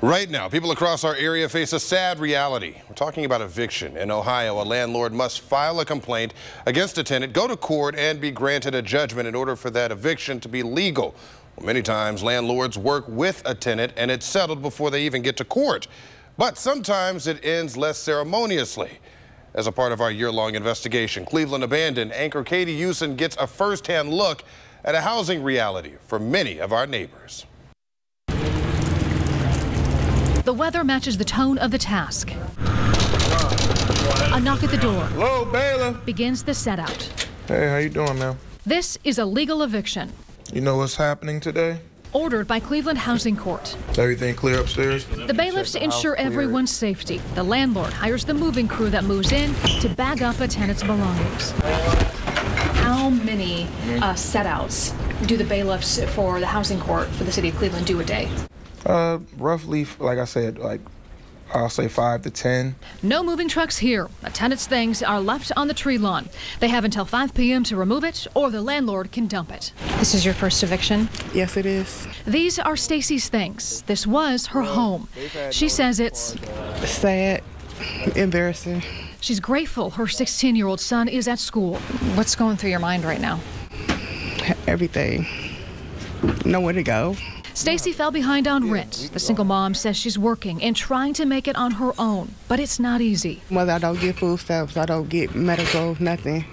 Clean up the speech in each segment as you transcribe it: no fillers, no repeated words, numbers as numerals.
Right now, people across our area face a sad reality. We're talking about eviction. In Ohio, a landlord must file a complaint against a tenant, go to court, and be granted a judgment in order for that eviction to be legal. Well, many times, landlords work with a tenant, and it's settled before they even get to court. But sometimes it ends less ceremoniously. As a part of our year-long investigation, Cleveland Abandoned anchor Katie Houston gets a first-hand look at a housing reality for many of our neighbors. The weather matches the tone of the task. A knock at the door. Hello, bailiff. Begins the set out. Hey, how you doing, man? This is a legal eviction. You know what's happening today? Ordered by Cleveland Housing Court. Is everything clear upstairs? The bailiffs ensure everyone's safety. The landlord hires the moving crew that moves in to bag up a tenant's belongings. How many set-outs do the bailiffs for the housing court for the city of Cleveland do a day? Roughly, like I said, I'll say 5 to 10. No moving trucks here. A tenant's things are left on the tree lawn. They have until 5 p.m. to remove it, or the landlord can dump it. This is your first eviction? Yes, it is. These are Stacy's things. This was her home. She says it's sad, embarrassing. She's grateful her 16-year-old son is at school. What's going through your mind right now? Everything. Nowhere to go. Stacy fell behind on rent. The single mom says she's working and trying to make it on her own, but it's not easy. Whether I don't get food stamps, I don't get medical, nothing.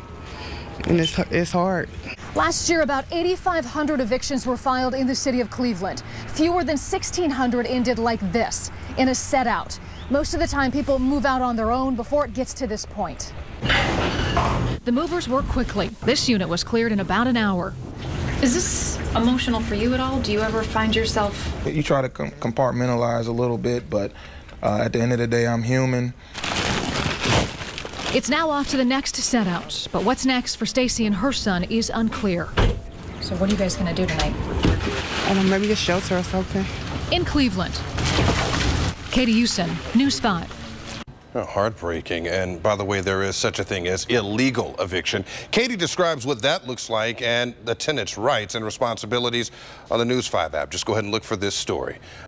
And it's hard. Last year, about 8,500 evictions were filed in the city of Cleveland. Fewer than 1,600 ended like this, in a set-out. Most of the time, people move out on their own before it gets to this point. The movers work quickly. This unit was cleared in about an hour. Is this emotional for you at all? Do you ever find yourself... You try to compartmentalize a little bit, but at the end of the day, I'm human. It's now off to the next set-out, but what's next for Stacy and her son is unclear. So what are you guys going to do tonight? I don't know, maybe a shelter or something. In Cleveland, Katie Houston, News 5. Heartbreaking. And by the way, there is such a thing as illegal eviction. Katie describes what that looks like and the tenant's rights and responsibilities on the News 5 app. Just go ahead and look for this story.